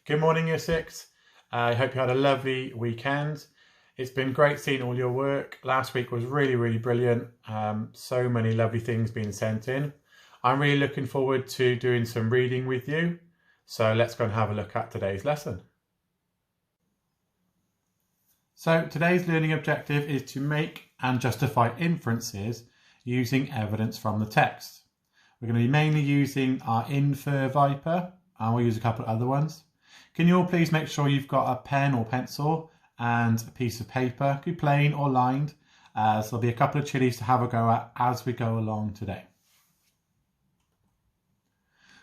Good morning, Year 6. I hope you had a lovely weekend. It's been great seeing all your work. Last week was really brilliant. So many lovely things being sent in. I'm really looking forward to doing some reading with you. So let's go and have a look at today's lesson. So today's learning objective is to make and justify inferences using evidence from the text. We're going to be mainly using our Infer Viper, and we'll use a couple of other ones. Can you all please make sure you've got a pen or pencil and a piece of paper, could be plain or lined. So there'll be a couple of chilies to have a go at as we go along today.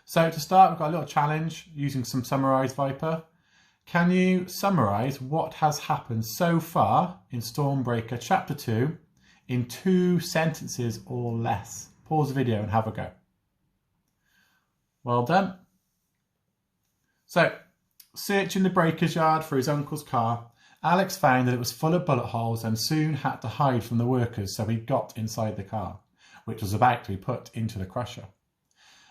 So to start, we've got a little challenge using some Summarise Viper. Can you summarise what has happened so far in Stormbreaker Chapter 2 in 2 sentences or less? Pause the video and have a go. Well done. So, searching the breaker's yard for his uncle's car, Alex found that it was full of bullet holes and soon had to hide from the workers, so he got inside the car, which was about to be put into the crusher.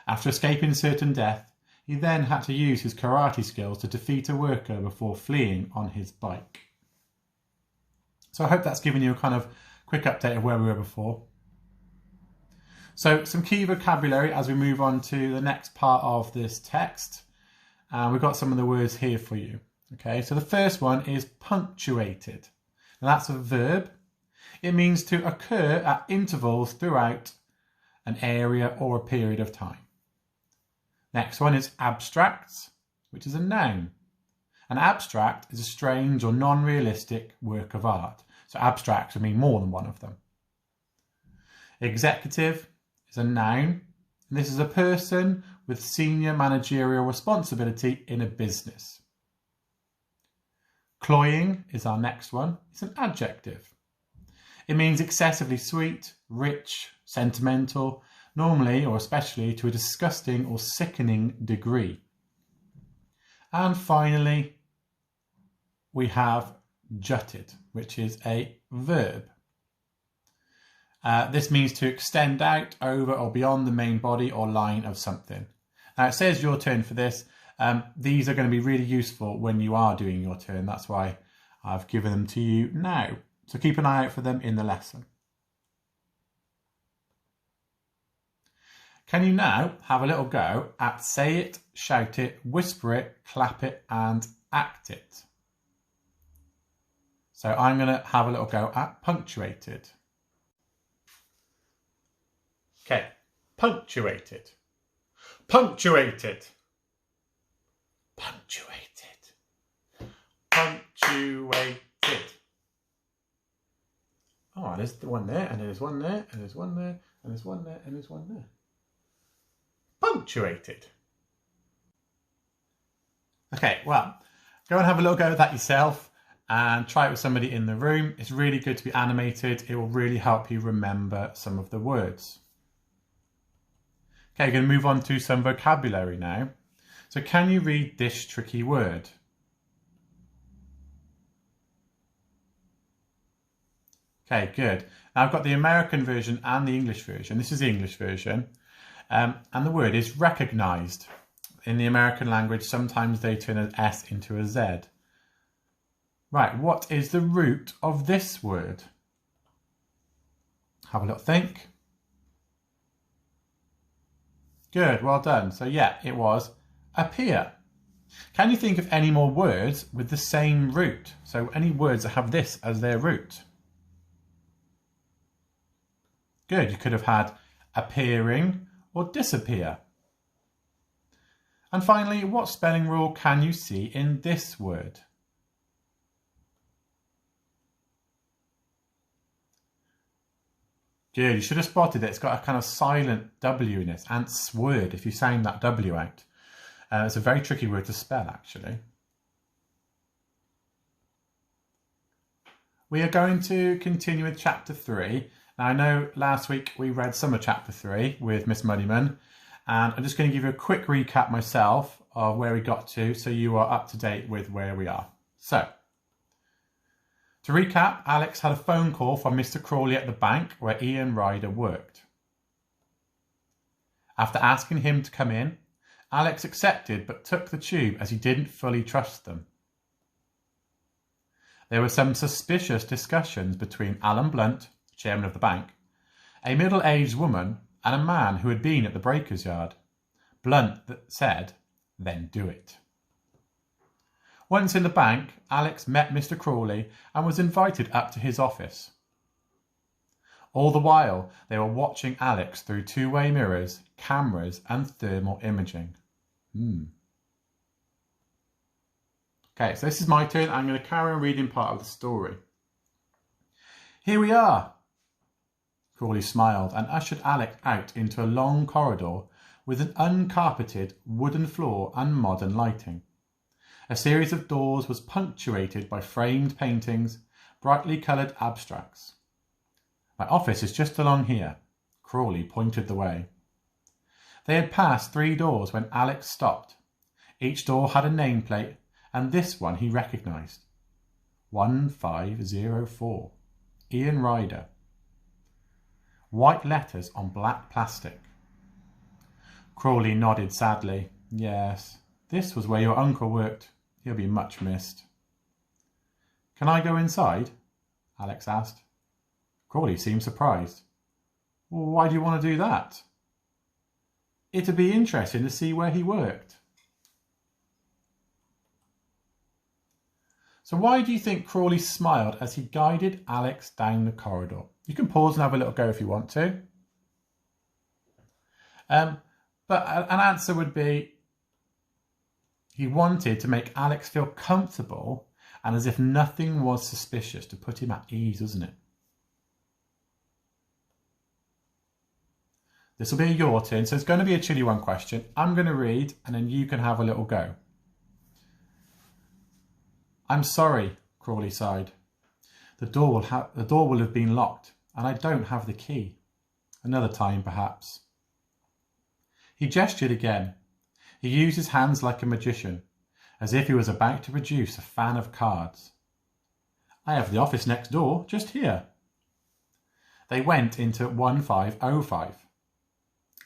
After escaping certain death, he then had to use his karate skills to defeat a worker before fleeing on his bike. So I hope that's given you a kind of quick update of where we were before. So some key vocabulary as we move on to the next part of this text. We've got some of the words here for you. Okay, so the first one is punctuated. Now that's a verb. It means to occur at intervals throughout an area or a period of time. Next one is abstract, which is a noun. An abstract is a strange or non-realistic work of art. So abstract would mean more than one of them. Executive is a noun. And this is a person with senior managerial responsibility in a business. Cloying is our next one. It's an adjective. It means excessively sweet, rich, sentimental, normally or especially to a disgusting or sickening degree. And finally, we have jutted, which is a verb. This means to extend out, over or beyond the main body or line of something. Now it says your turn for this. These are going to be really useful when you are doing your turn. That's why I've given them to you now. So keep an eye out for them in the lesson. Can you now have a little go at say it, shout it, whisper it, clap it and act it? So I'm going to have a little go at punctuated. Okay, punctuated, punctuated, punctuated, punctuated. Oh, and there's one there, and there's one there, and there's one there, and there's one there, and there's one there. Punctuated. Okay, well, go and have a little go at that yourself and try it with somebody in the room. It's really good to be animated. It will really help you remember some of the words. Okay, we're going to move on to some vocabulary now. So can you read this tricky word? Okay, good. Now I've got the American version and the English version. This is the English version. And the word is recognised. In the American language, sometimes they turn an S into a Z. Right, what is the root of this word? Have a little think. Good, well done. So yeah, it was appear. Can you think of any more words with the same root? So any words that have this as their root? Good, you could have had appearing or disappear. And finally, what spelling rule can you see in this word? Good, you should have spotted it. It's got a kind of silent W in it, ants word, if you sound that W out. It's a very tricky word to spell, actually. We are going to continue with chapter 3. Now, I know last week we read some of chapter 3 with Miss Muddyman, and I'm just going to give you a quick recap myself of where we got to so you are up to date with where we are. So, to recap, Alex had a phone call from Mr. Crawley at the bank where Ian Ryder worked. After asking him to come in, Alex accepted but took the tube as he didn't fully trust them. There were some suspicious discussions between Alan Blunt, chairman of the bank, a middle-aged woman, and a man who had been at the breaker's yard. Blunt said, "Then do it." Once in the bank, Alex met Mr. Crawley and was invited up to his office. All the while, they were watching Alex through two-way mirrors, cameras, and thermal imaging. Okay, so this is my turn. I'm going to carry on reading part of the story. "Here we are." Crawley smiled and ushered Alex out into a long corridor with an uncarpeted wooden floor and modern lighting. A series of doors was punctuated by framed paintings, brightly coloured abstracts. "My office is just along here." Crawley pointed the way. They had passed 3 doors when Alex stopped. Each door had a nameplate, and this one he recognised. 1504. Ian Ryder. White letters on black plastic. Crawley nodded sadly. "Yes, this was where your uncle worked. He'll be much missed." "Can I go inside?" Alex asked. Crawley seemed surprised. "Well, why do you want to do that?" "It'd be interesting to see where he worked." So why do you think Crawley smiled as he guided Alex down the corridor? You can pause and have a little go if you want to. But an answer would be he wanted to make Alex feel comfortable and as if nothing was suspicious, to put him at ease, wasn't it? This will be your turn, so it's going to be a chilly one question. I'm going to read and then you can have a little go. "I'm sorry," Crawley sighed. The door will have been locked and I don't have the key. Another time, perhaps." He gestured again. He used his hands like a magician, as if he was about to produce a fan of cards. "I have the office next door, just here." They went into 1505.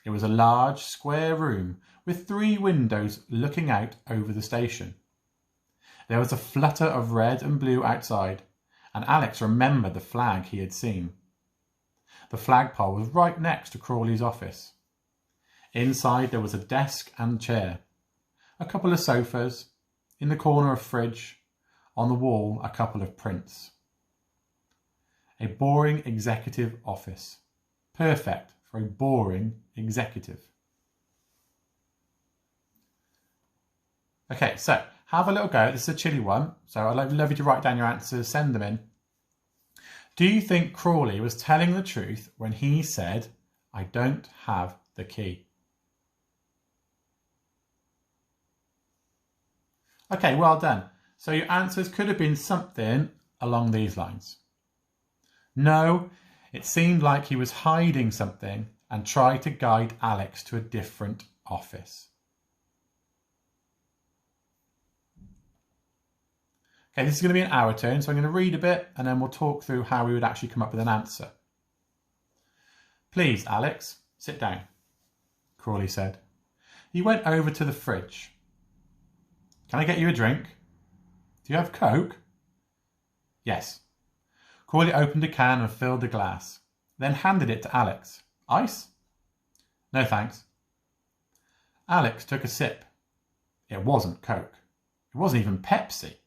It was a large, square room with 3 windows looking out over the station. There was a flutter of red and blue outside, and Alex remembered the flag he had seen. The flagpole was right next to Crawley's office. Inside there was a desk and chair, a couple of sofas, in the corner a fridge, on the wall a couple of prints. A boring executive office. Perfect for a boring executive. Okay, so have a little go. This is a chilly one, so I'd love you to write down your answers, send them in. Do you think Crawley was telling the truth when he said, "I don't have the key"? Okay, well done. So your answers could have been something along these lines. No, it seemed like he was hiding something and tried to guide Alex to a different office. Okay, this is going to be our turn, so I'm going to read a bit and then we'll talk through how we would actually come up with an answer. "Please, Alex, sit down," Crawley said. He went over to the fridge. "Can I get you a drink? Do you have Coke?" "Yes." Crawley opened a can and filled a glass, then handed it to Alex. "Ice?" "No, thanks." Alex took a sip. It wasn't Coke. It wasn't even Pepsi.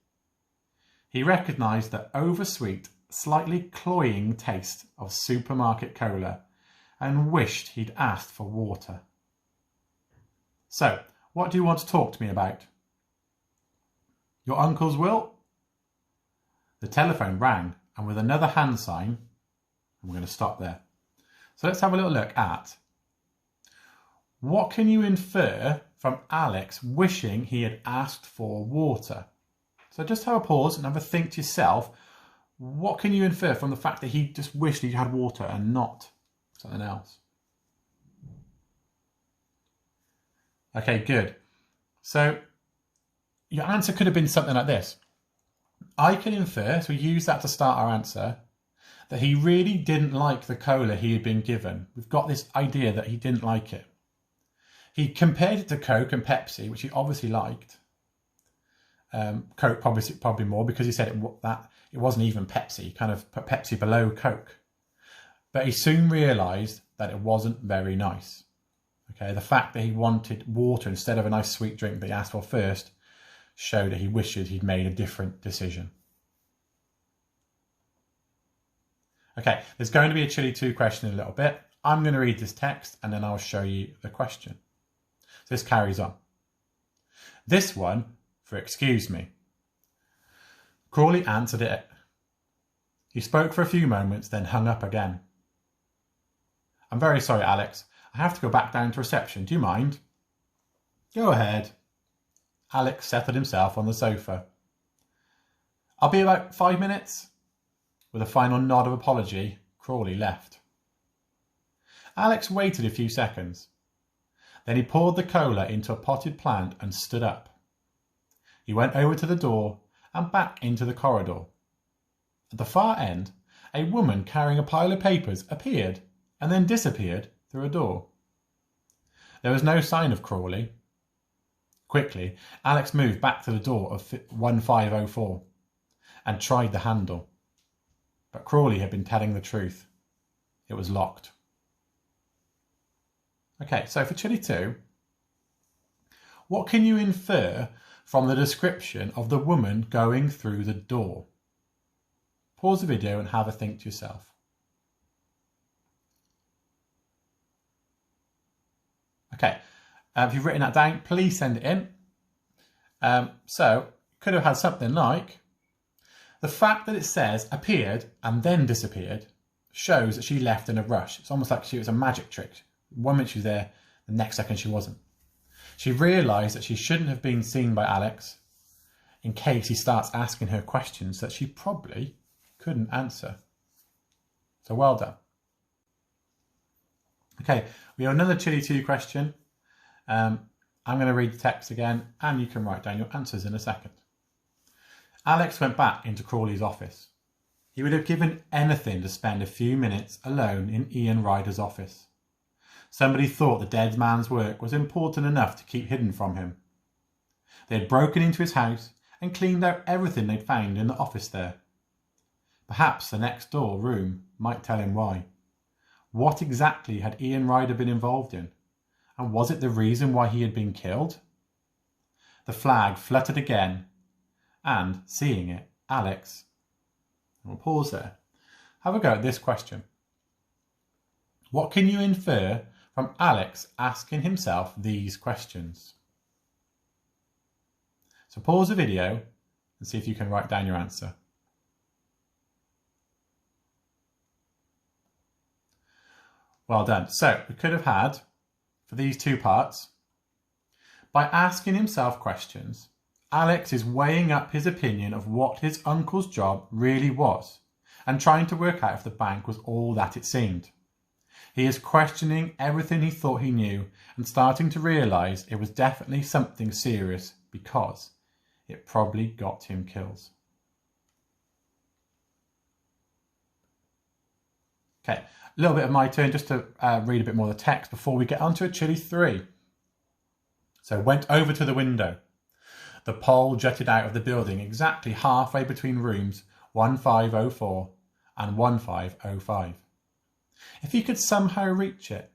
He recognised the oversweet, slightly cloying taste of supermarket cola and wished he'd asked for water. "So, what do you want to talk to me about?" "Your uncle's will?" The telephone rang, and with another hand sign, I'm going to stop there. So let's have a little look at what can you infer from Alex wishing he had asked for water. So just have a pause and have a think to yourself. What can you infer from the fact that he just wished he had water and not something else? Okay, good. So your answer could have been something like this. I can infer, so we use that to start our answer, that he really didn't like the cola he had been given. We've got this idea that he didn't like it. He compared it to Coke and Pepsi, which he obviously liked. Coke probably more, because he said it wasn't even Pepsi. He kind of put Pepsi below Coke. But he soon realised that it wasn't very nice. Okay, the fact that he wanted water instead of a nice sweet drink that he asked for first showed that he wishes he'd made a different decision. Okay, there's going to be a Chili 2 question in a little bit. I'm going to read this text and then I'll show you the question. So this carries on. This one for excuse me. Crawley answered it. He spoke for a few moments, then hung up again. I'm very sorry, Alex. I have to go back down to reception. Do you mind? Go ahead. Alex settled himself on the sofa. I'll be about 5 minutes. With a final nod of apology, Crawley left. Alex waited a few seconds. Then he poured the cola into a potted plant and stood up. He went over to the door and back into the corridor. At the far end, a woman carrying a pile of papers appeared and then disappeared through a door. There was no sign of Crawley. Quickly, Alex moved back to the door of 1504 and tried the handle. But Crawley had been telling the truth. It was locked. Okay, so for Chili 2, what can you infer from the description of the woman going through the door? Pause the video and have a think to yourself. Okay, if you've written that down, please send it in. So, could have had something like, the fact that it says appeared and then disappeared shows that she left in a rush. It's almost like she was a magic trick. One minute she was there, the next second she wasn't. She realised that she shouldn't have been seen by Alex in case he starts asking her questions that she probably couldn't answer. So well done. Okay, we have another Chili 2 question. I'm going to read the text again and you can write down your answers in a second. Alex went back into Crawley's office. He would have given anything to spend a few minutes alone in Ian Ryder's office. Somebody thought the dead man's work was important enough to keep hidden from him. They had broken into his house and cleaned out everything they'd found in the office there. Perhaps the next door room might tell him why. What exactly had Ian Ryder been involved in? And was it the reason why he had been killed? The flag fluttered again, and, seeing it, Alex... We'll pause there. Have a go at this question. What can you infer from Alex asking himself these questions? So pause the video and see if you can write down your answer. Well done. So we could have had, for these two parts, by asking himself questions, Alex is weighing up his opinion of what his uncle's job really was and trying to work out if the bank was all that it seemed. He is questioning everything he thought he knew and starting to realise it was definitely something serious because it probably got him killed. Okay, a little bit of my turn just to read a bit more of the text before we get on to a Chili 3. So went over to the window. The pole jutted out of the building exactly halfway between rooms 1504 and 1505. If he could somehow reach it,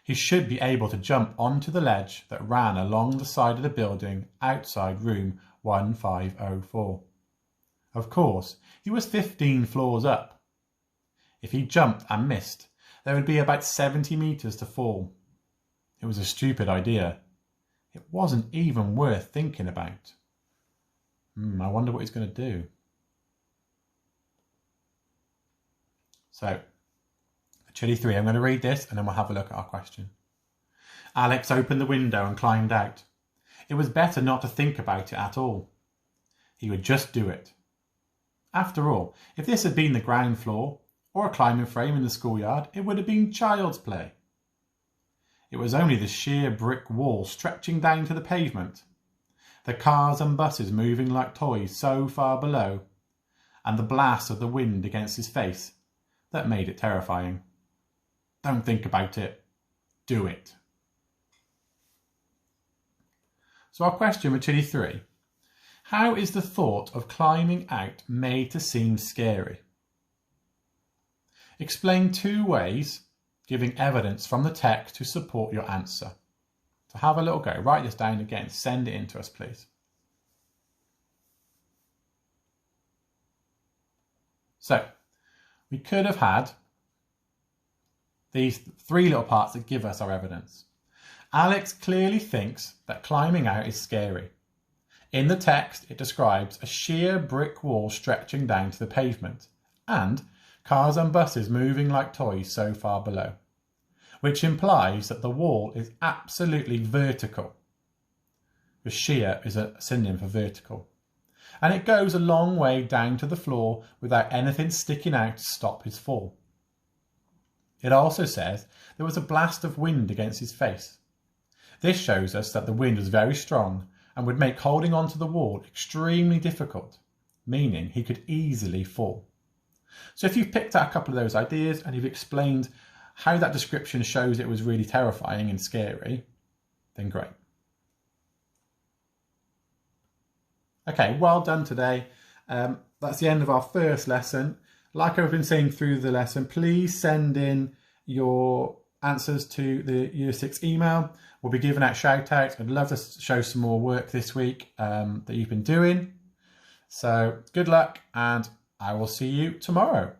he should be able to jump onto the ledge that ran along the side of the building outside room 1504. Of course, he was 15 floors up. If he jumped and missed, there would be about 70 metres to fall. It was a stupid idea. It wasn't even worth thinking about. I wonder what he's going to do. So, Chili 3, I'm going to read this and then we'll have a look at our question. Alex opened the window and climbed out. It was better not to think about it at all. He would just do it. After all, if this had been the ground floor or a climbing frame in the schoolyard, it would have been child's play. It was only the sheer brick wall stretching down to the pavement, the cars and buses moving like toys so far below, and the blast of the wind against his face that made it terrifying. Don't think about it. Do it. So our question with Chili 3. How is the thought of climbing out made to seem scary? Explain 2 ways, giving evidence from the text to support your answer. So have a little go. Write this down again. Send it in to us, please. So we could have had these 3 little parts that give us our evidence. Alex clearly thinks that climbing out is scary. In the text, it describes a sheer brick wall stretching down to the pavement and cars and buses moving like toys so far below, which implies that the wall is absolutely vertical. The sheer is a synonym for vertical. And it goes a long way down to the floor without anything sticking out to stop his fall. It also says there was a blast of wind against his face. This shows us that the wind was very strong and would make holding onto the wall extremely difficult, meaning he could easily fall. So if you've picked out a couple of those ideas and you've explained how that description shows it was really terrifying and scary, then great. Okay, well done today. That's the end of our first lesson. Like I've been saying through the lesson, please send in your answers to the Year 6 email. We'll be giving out shout outs. I'd love to show some more work this week that you've been doing. So good luck, and I will see you tomorrow.